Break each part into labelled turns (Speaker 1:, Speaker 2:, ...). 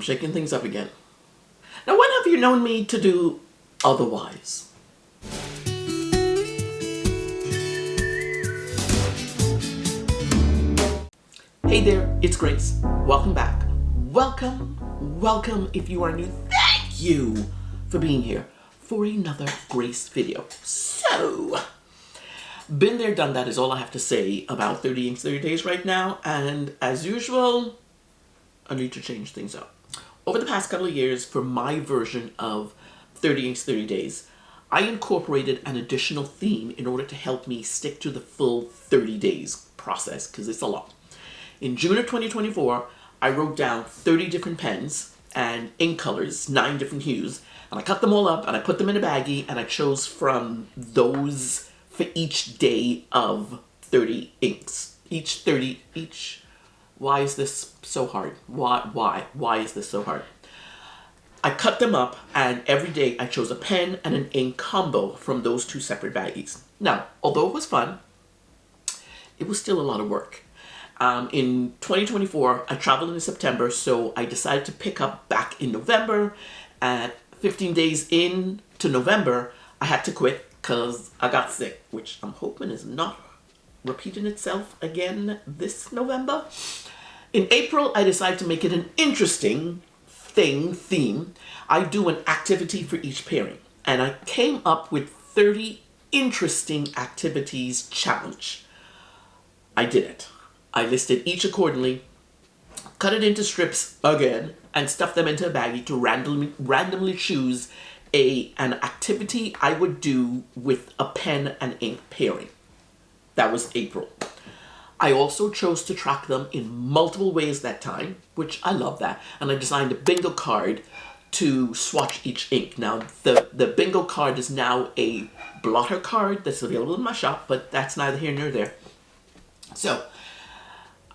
Speaker 1: I'm shaking things up again. Now, when have you known me to do otherwise? Hey there, it's Grace. Welcome back. Welcome if you are new. Thank you for being here for another Grace video. So, been there, done that is all I have to say about 30 Inks 30 Days right now. And as usual, I need to change things up. Over the past couple of years, for my version of 30 Inks 30 Days, I incorporated an additional theme in order to help me stick to the full 30 days process, because it's a lot. In June of 2024, I wrote down 30 different pens and ink colors, 9 different hues, and I cut them all up and I put them in a baggie and I chose from those for each day of 30 inks. Why is this so hard? Why is this so hard? I cut them up and every day I chose a pen and an ink combo from those 2 separate baggies. Now, although it was fun, it was still a lot of work. In 2024, I traveled in September, so I decided to pick up back in November. At 15 days into November, I had to quit because I got sick, which I'm hoping is not repeating itself again this November. In April, I decided to make it an interesting theme. I do an activity for each pairing, and I came up with 30 interesting activities challenge. I did it. I listed each accordingly, cut it into strips again, and stuffed them into a baggie to randomly choose an activity I would do with a pen and ink pairing. That was April. I also chose to track them in multiple ways that time, which I love that, and I designed a bingo card to swatch each ink. Now, the bingo card is now a blotter card that's available in my shop, but that's neither here nor there. So,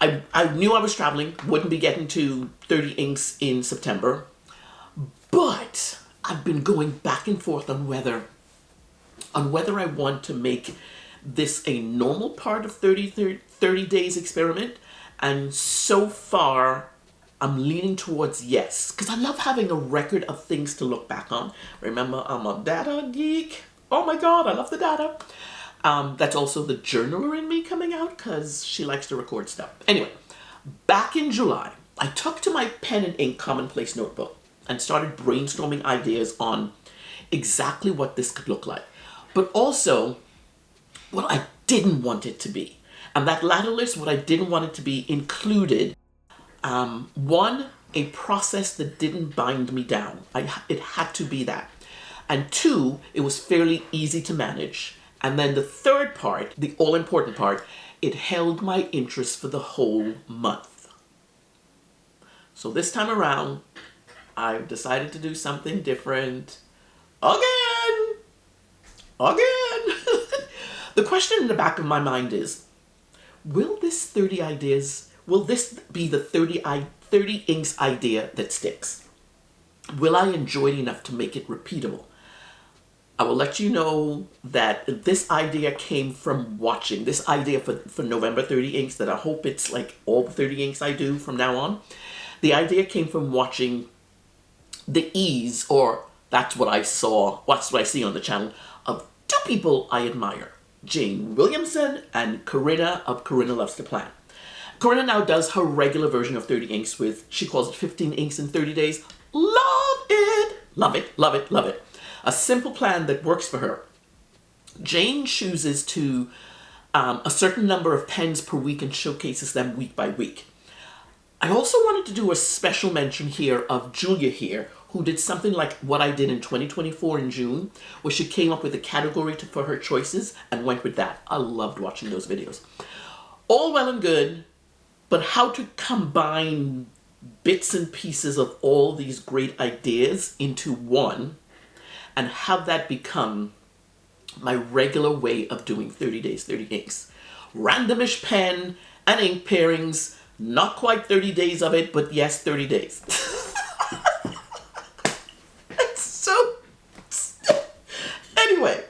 Speaker 1: I knew I was traveling, wouldn't be getting to 30 inks in September, but I've been going back and forth on whether I want to make this a normal part of 30 days experiment, and so far I'm leaning towards yes, because I love having a record of things to look back on. Remember, I'm a data geek. Oh my god, I love the data. That's also the journaler in me coming out, because she likes to record stuff. Anyway, back in July, I took to my pen and ink commonplace notebook and started brainstorming ideas on exactly what this could look like, but also what I didn't want it to be. And that latter list, what I didn't want it to be, included, 1, a process that didn't bind me down. It had to be that. And 2, it was fairly easy to manage. And then the third part, the all-important part, it held my interest for the whole month. So this time around, I've decided to do something different. Again! The question in the back of my mind is, will this be the 30 inks idea that sticks? Will I enjoy it enough to make it repeatable? I will let you know that this idea came from watching. This idea for November 30 inks, that I hope it's like all the 30 inks I do from now on. The idea came from watching the ease, or that's what I see on the channel, of 2 people I admire. Jane Williamson and Corinna of Corinna Loves to Plan. Corinna now does her regular version of 30 inks with, she calls it 15 inks in 30 days. Love it! Love it, love it, love it. A simple plan that works for her. Jane chooses to a certain number of pens per week and showcases them week by week. I also wanted to do a special mention here of Julia here, who did something like what I did in 2024 in June, where she came up with a category for her choices and went with that. I loved watching those videos. All well and good, but how to combine bits and pieces of all these great ideas into one and have that become my regular way of doing 30 days, 30 inks. Randomish pen and ink pairings, not quite 30 days of it, but yes, 30 days. It's so... Anyway,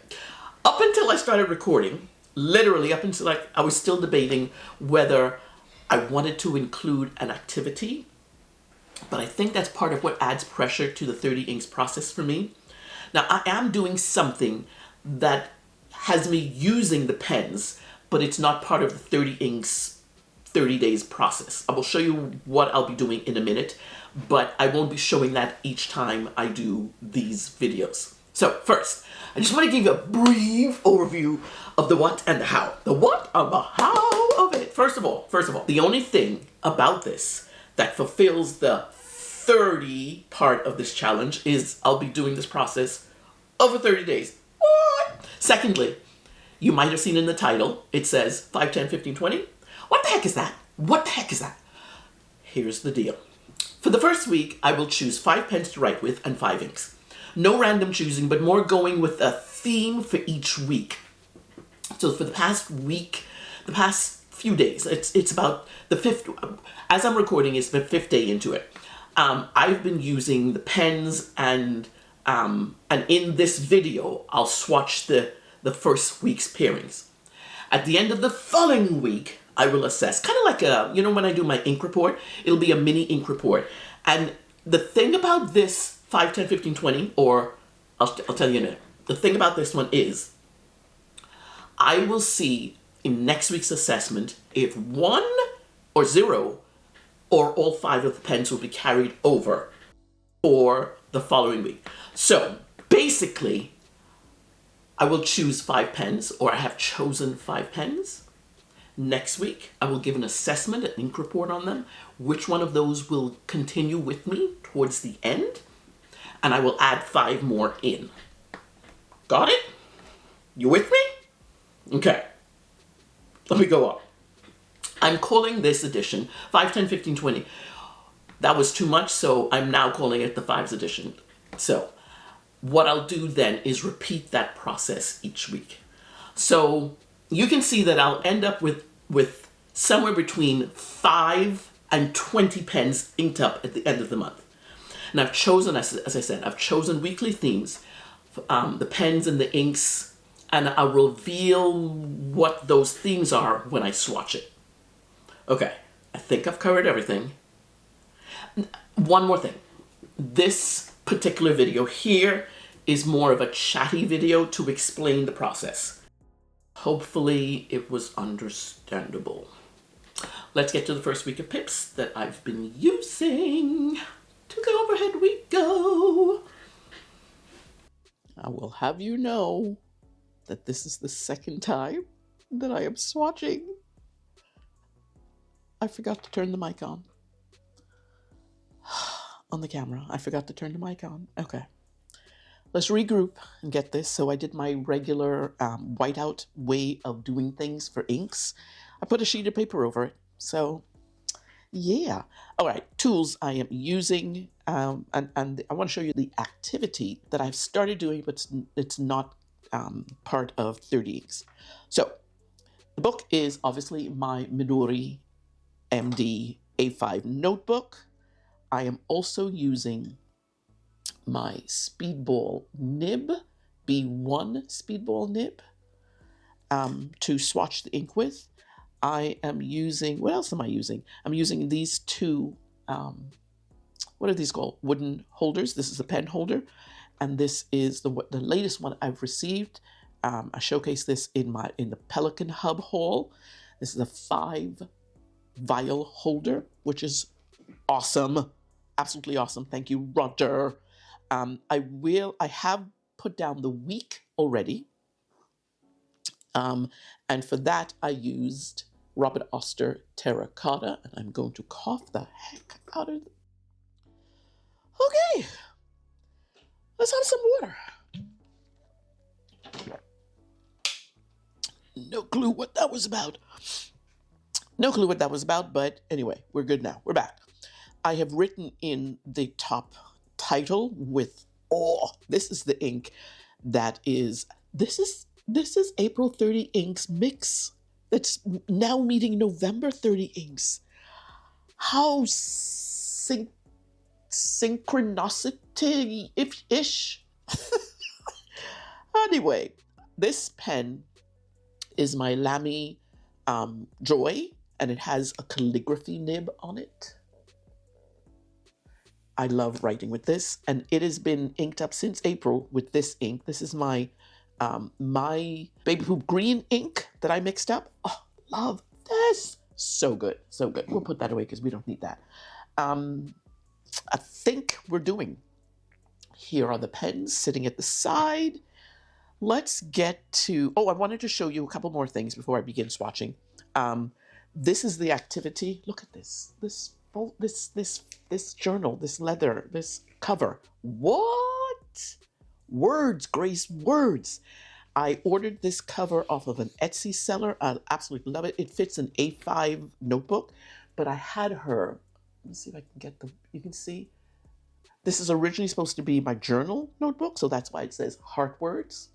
Speaker 1: up until I started recording, literally up until I was still debating whether I wanted to include an activity but I think that's part of what adds pressure to the 30 inks process for me. Now, I am doing something that has me using the pens, but it's not part of the 30 inks 30 days process. I will show you what I'll be doing in a minute, but I won't be showing that each time I do these videos. So first, I just want to give you a brief overview of the what and the how. The what and the how of it. First of all, the only thing about this that fulfills the 30 part of this challenge is I'll be doing this process over 30 days. What? Secondly, you might have seen in the title, it says 5, 10, 15, 20. What the heck is that? What the heck is that? Here's the deal. For the first week, I will choose 5 pens to write with and 5 inks. No random choosing, but more going with a theme for each week. So for the past week, the past few days, it's about the 5th, as I'm recording, it's the 5th day into it. I've been using the pens and in this video, I'll swatch the first week's pairings. At the end of the following week, I will assess, kind of like when I do my ink report, it'll be a mini ink report. And the thing about this 5, 10, 15, 20, or I'll tell you in a minute, the thing about this one is, I will see in next week's assessment if 1 or 0 or all 5 of the pens will be carried over for the following week. So basically, I will choose 5 pens, or I have chosen 5 pens. Next week, I will give an assessment, an ink report on them, which one of those will continue with me towards the end, and I will add 5 more in. Got it? You with me? Okay. Let me go on. I'm calling this edition 5, 10, 15, 20. That was too much, so I'm now calling it the 5s edition. So what I'll do then is repeat that process each week. So you can see that I'll end up with somewhere between 5 and 20 pens inked up at the end of the month. And I've chosen, as I said, I've chosen weekly themes, the pens and the inks, and I'll reveal what those themes are when I swatch it. Okay, I think I've covered everything. One more thing. This particular video here is more of a chatty video to explain the process. Hopefully it was understandable. Let's get to the first week of pips that I've been using. To the overhead we go. I will have you know that this is the second time that I am swatching. I forgot to turn the mic on. On the camera, I forgot to turn the mic on. Okay. Let's regroup and get this. So I did my regular whiteout way of doing things for inks. I put a sheet of paper over it. So yeah. All right, tools I am using. And I want to show you the activity that I've started doing, but it's not part of 30 inks. So the book is obviously my Midori MD A5 notebook. I am also using my Speedball nib, B1 Speedball nib, to swatch the ink with. I am using, what else am I using? I'm using these two, what are these called? Wooden holders. This is a pen holder, and this is the latest one I've received. I showcased this in the Pelican Hub haul. This is a 5 vial holder, which is awesome. Absolutely awesome. Thank you, Roger. I have put down the week already. And for that, I used Robert Oster Terracotta, and I'm going to cough the heck out of it. Okay, let's have some water. No clue what that was about. No clue what that was about, but anyway, we're good now. We're back. I have written in the top title with, this is the ink that is, this is April 30 Inks Mix. That's now meeting November 30 Inks. How synchronicity-ish. Anyway, this pen is my Lamy Joy, and it has a calligraphy nib on it. I love writing with this, and it has been inked up since April with this ink. This is my my baby poop green ink that I mixed up. Oh, love this. So good, so good. We'll put that away because we don't need that. I think we're doing. Here are the pens sitting at the side. Let's get to, oh, I wanted to show you a couple more things before I begin swatching. This is the activity. Look at this journal, this leather, this cover. What? Words, Grace, words. I ordered this cover off of an Etsy seller. I absolutely love it. It fits an A5 notebook, but I had her, let me see if I can get you can see. This is originally supposed to be my journal notebook, so that's why it says heart words.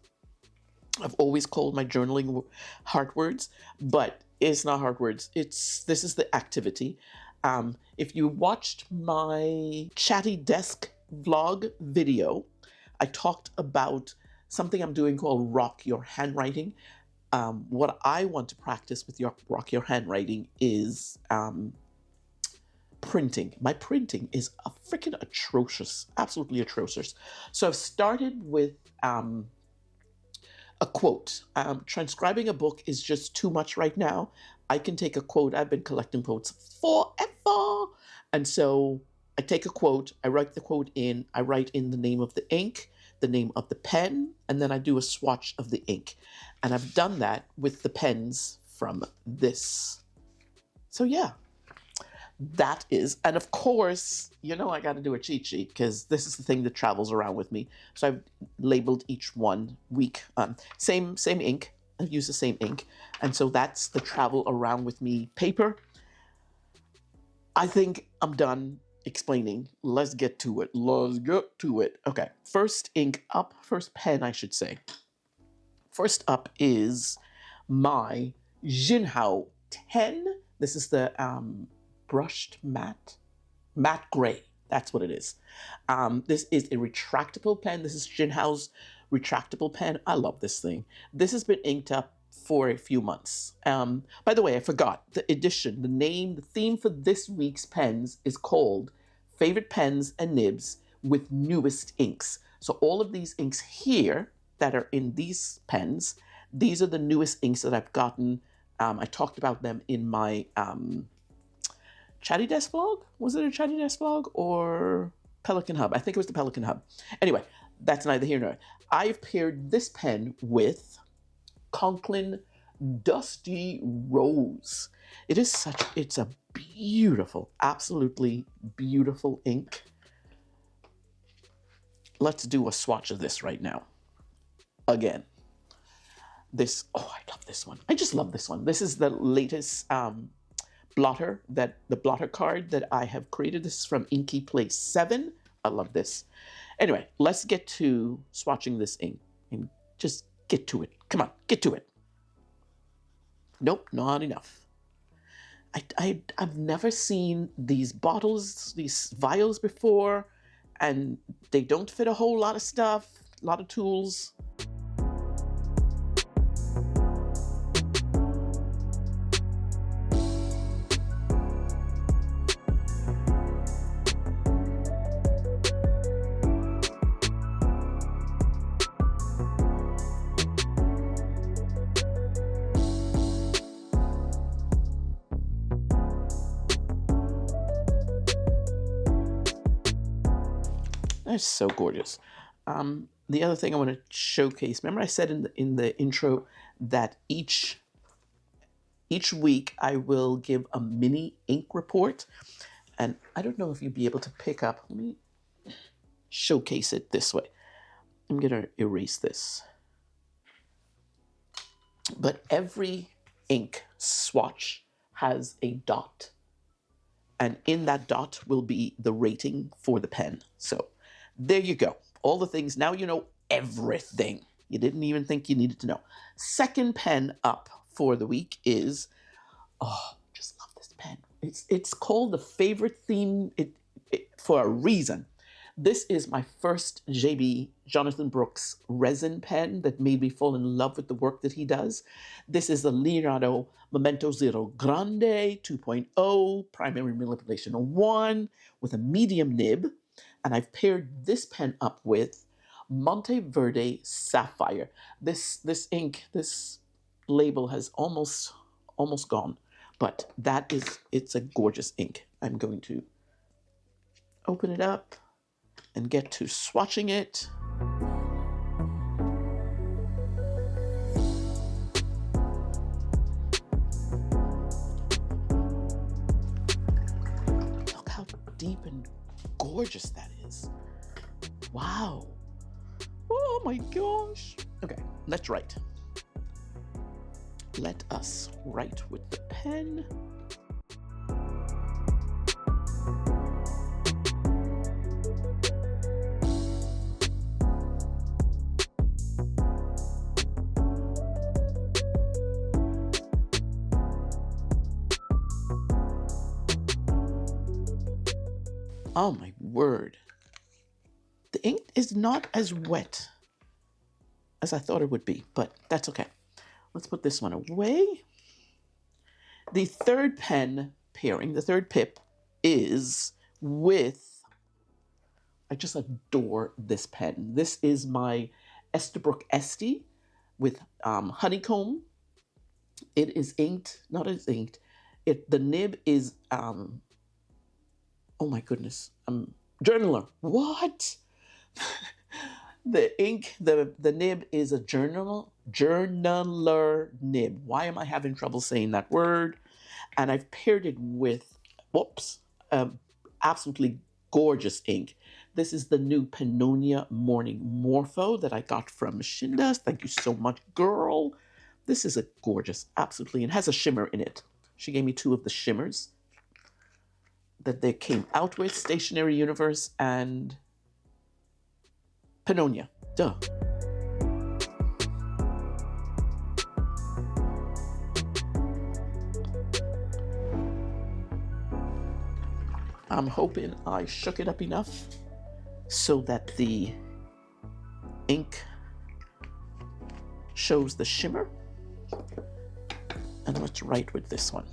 Speaker 1: I've always called my journaling heart words, but it's not heart words. This is the activity. If you watched my Chatty Desk vlog video, I talked about something I'm doing called Rock Your Handwriting. What I want to practice with Rock Your Handwriting is printing. My printing is freaking atrocious, absolutely atrocious. So I've started with a quote. Transcribing a book is just too much right now. I can take a quote. I've been collecting quotes forever. And so I take a quote, I write the quote in, I write in the name of the ink, the name of the pen, and then I do a swatch of the ink. And I've done that with the pens from this. So yeah, that is, and of course, you know, I got to do a cheat sheet because this is the thing that travels around with me. So I've labeled each one week, same ink. I've used the same ink. And so that's the travel around with me paper. I think I'm done explaining. Let's get to it. Let's get to it. Okay, first ink up, first pen, I should say. First up is my Jinhao 10. This is the brushed matte gray. That's what it is. This is a retractable pen. This is Jinhao's retractable pen. I love this thing. This has been inked up for a few months. By the way, I forgot the edition, the name, the theme for this week's pens is called Favorite Pens and Nibs with Newest Inks. So all of these inks here that are in these pens, these are the newest inks that I've gotten. I talked about them in my Chatty Desk vlog? Was it a Chatty Desk vlog or Pelican Hub? I think it was the Pelican Hub. Anyway, that's neither here nor there. I've paired this pen with Conklin Dusty Rose. It's a beautiful, absolutely beautiful ink. Let's do a swatch of this right now. Again, oh, I love this one. I just love this one. This is the latest the blotter card that I have created. This is from Inky Place 7. I love this. Anyway, let's get to swatching this ink and just get to it. Come on, get to it. Nope, not enough. I've never seen these bottles, these vials before, and they don't fit a whole lot of stuff, a lot of tools. That's so gorgeous. The other thing I want to showcase, remember I said in the intro that each week I will give a mini ink report. And I don't know if you'll be able to pick up. Let me showcase it this way. I'm going to erase this. But every ink swatch has a dot. And in that dot will be the rating for the pen. So there you go. All the things. Now you know everything you didn't even think you needed to know. Second pen up for the week is, oh, just love this pen. It's called the favorite theme for a reason. This is my first JB, Jonathan Brooks resin pen that made me fall in love with the work that he does. This is the Leonardo Memento Zero Grande 2.0, primary manipulation 1 with a medium nib. And I've paired this pen up with Monteverde Sapphire. This ink, this label has almost gone, but it's a gorgeous ink. I'm going to open it up and get to swatching it. Look how deep and gorgeous that is. Wow. Oh my gosh. Okay, let's write. Let us write with the pen. Oh my word. The ink is not as wet as I thought it would be, but that's okay. Let's put this one away. The third pen pairing, the third pip, is with, I just adore this pen. This is my Estabrook Esty with honeycomb. It is inked, not as inked. The nib is, oh my goodness, journaler. What? The ink, the nib is a journaler nib. Why am I having trouble saying that word? And I've paired it with, absolutely gorgeous ink. This is the new Pannonia Morning Morpho that I got from Shindas. Thank you so much, girl. This is a gorgeous, absolutely, and has a shimmer in it. She gave me 2 of the shimmers that they came out with, Stationery Universe and Pannonia. Duh. I'm hoping I shook it up enough so that the ink shows the shimmer. And let's write with this one.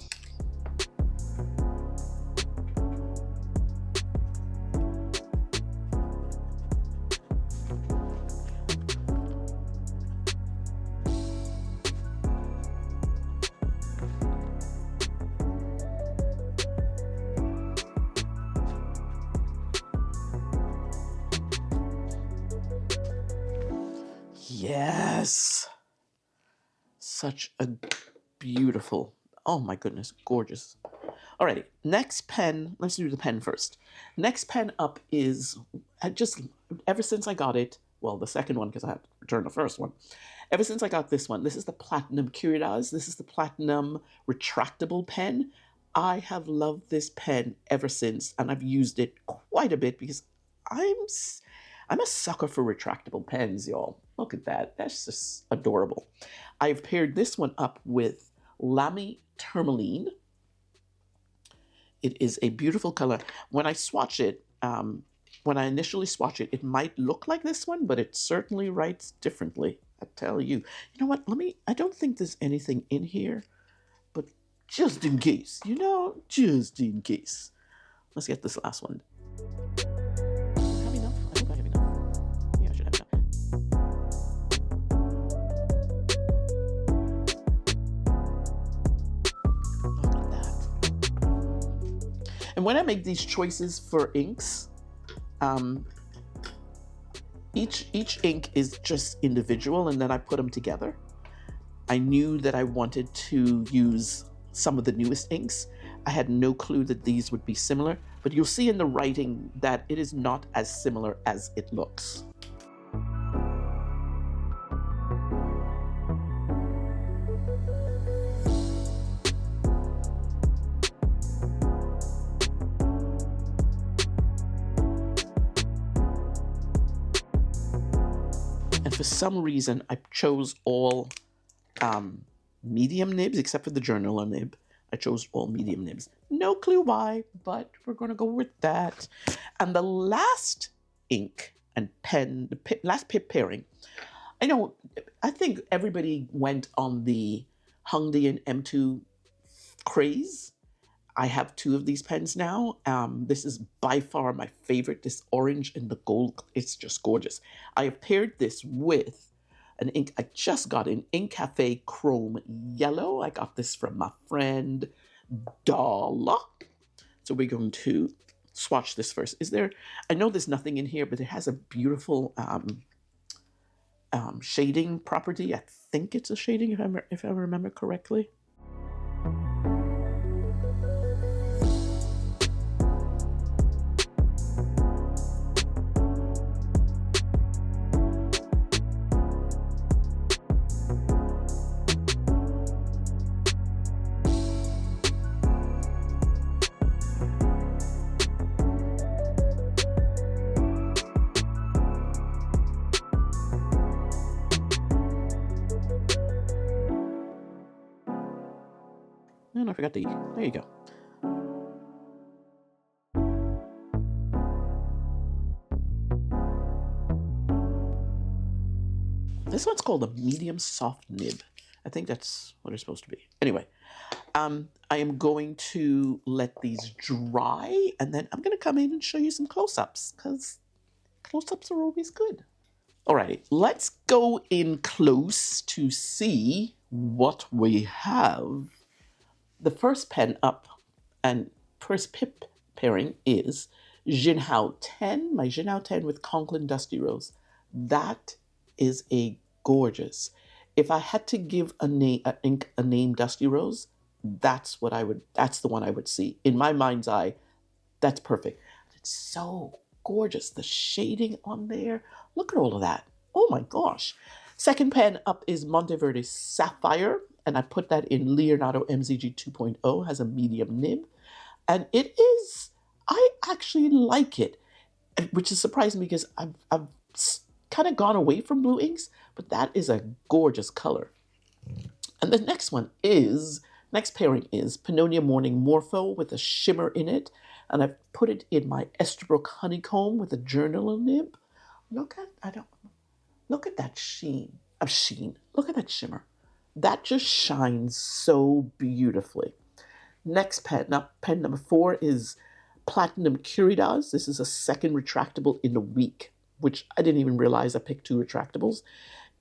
Speaker 1: Yes. Such a beautiful, oh my goodness, gorgeous. Alrighty, next pen, let's do the pen first. Next pen up is, ever since I got it, well, the second one, because I had to return the first one. Ever since I got this one, this is the Platinum Curidas. This is the Platinum retractable pen. I have loved this pen ever since, and I've used it quite a bit because I'm a sucker for retractable pens, y'all. Look at that. That's just adorable. I've paired this one up with Lamy Tourmaline. It is a beautiful color. When I swatch it, when I initially swatch it, it might look like this one, but it certainly writes differently. I tell you. You know what? I don't think there's anything in here, but just in case, just in case. Let's get this last one. Have enough? I hope I have enough. Yeah, I should have enough. Look at that. And when I make these choices for inks, each ink is just individual, and then I put them together. I knew that I wanted to use some of the newest inks. I had no clue that these would be similar, but you'll see in the writing that it is not as similar as it looks. And for some reason, I chose all medium nibs, except for the journaler nib. I chose all medium nibs. No clue why, but we're going to go with that. And the last ink and pen, last pip pairing, I think everybody went on the Hongdian M2 craze. I have two of these pens now. This is by far my favorite. This orange and the gold, it's just gorgeous. I have paired this with an ink I just got in Ink Cafe Chrome Yellow. I got this from my friend Dala. So we're going to swatch this first. I know there's nothing in here, but it has a beautiful shading property. I think it's a shading if I remember correctly. No, I forgot the E. There you go. This one's called a medium soft nib. I think that's what it's supposed to be. Anyway, I am going to let these dry, and then I'm going to come in and show you some close-ups, because close-ups are always good. Alrighty, let's go in close to see what we have. The first pen up and first pip pairing is Jinhao 10, my Jinhao 10 with Conklin Dusty Rose. That is a gorgeous. If I had to give a name Dusty Rose, that's the one I would see. In my mind's eye, that's perfect. It's so gorgeous. The shading on there. Look at all of that. Oh my gosh. Second pen up is Monteverde Sapphire, and I put that in Leonardo MZG 2.0, has a medium nib. And I actually like it, which is surprising because I've kind of gone away from blue inks, but that is a gorgeous color. And the next pairing is Pannonia Morning Morpho with a shimmer in it. And I've put it in my Estabrook Honeycomb with a journal nib. Look at that sheen. Look at that shimmer. That just shines so beautifully. Next pen number 4 is Platinum Curidas. This is a second retractable in a week, which I didn't even realize I picked 2 retractables.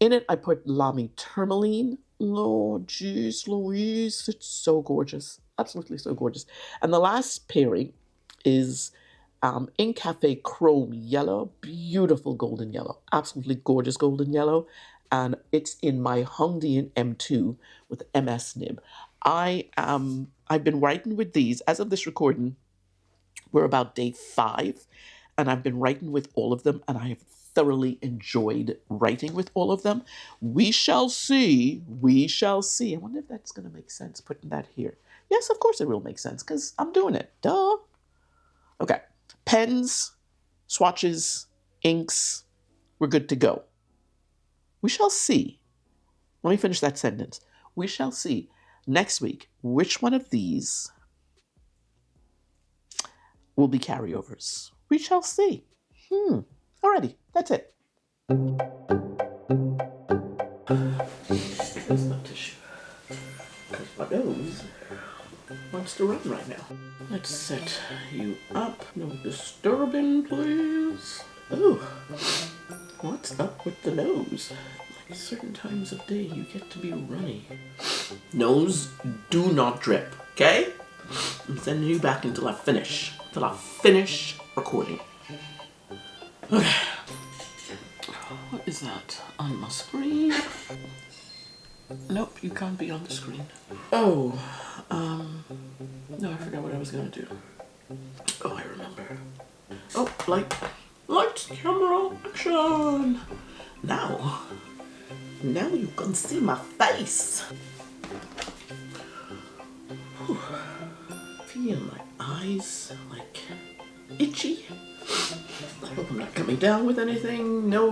Speaker 1: In it, I put Lamy Tourmaline. Oh, jeez Louise, it's so gorgeous. Absolutely so gorgeous. And the last pairing is Ink Cafe Chrome Yellow. Beautiful golden yellow. Absolutely gorgeous golden yellow. And it's in my Hongdian M2 with MS nib. I've been writing with these. As of this recording, we're about day 5. And I've been writing with all of them. And I have thoroughly enjoyed writing with all of them. We shall see. I wonder if that's going to make sense, putting that here. Yes, of course it will make sense, because I'm doing it. Duh. Okay. Pens, swatches, inks. We're good to go. We shall see. Let me finish that sentence. We shall see next week which one of these will be carryovers. We shall see. Alrighty, that's it. There's no tissue. Because my nose wants to run right now. Let's set you up. No disturbing, please. Oh, what's up with the nose? Like certain times of day, you get to be runny. Nose, do not drip, okay? I'm sending you back until I finish. Until I finish recording. Okay. What is that on my screen? Nope, you can't be on the screen. Oh, no, I forgot what I was gonna do. Oh, I remember. Oh, lights, camera, action! Now you can see my face. Whew. Feel my eyes like itchy. I hope I'm not coming down with anything. No.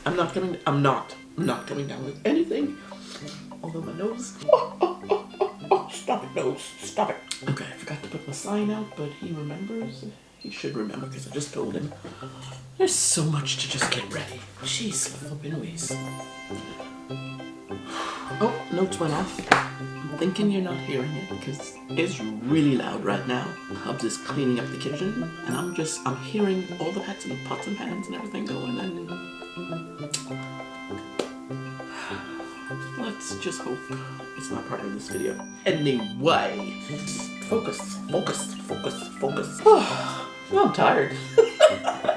Speaker 1: I'm not coming down with anything. Although my nose. Oh, stop it, nose. Stop it. Okay, I forgot to put my sign out, but he remembers. He should remember because I just told him. There's so much to just get ready. Jeez, flipping ways. Oh, notes went off. thinking you're not hearing it because it's really loud right now. I'm just cleaning up the kitchen and I'm hearing all the pots and pans and everything going, and let's just hope it's not part of this video. Anyway, focus. Oh, I'm tired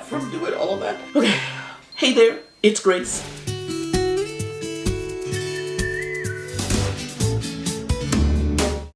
Speaker 1: from doing all of that. Okay, hey there, it's Grace.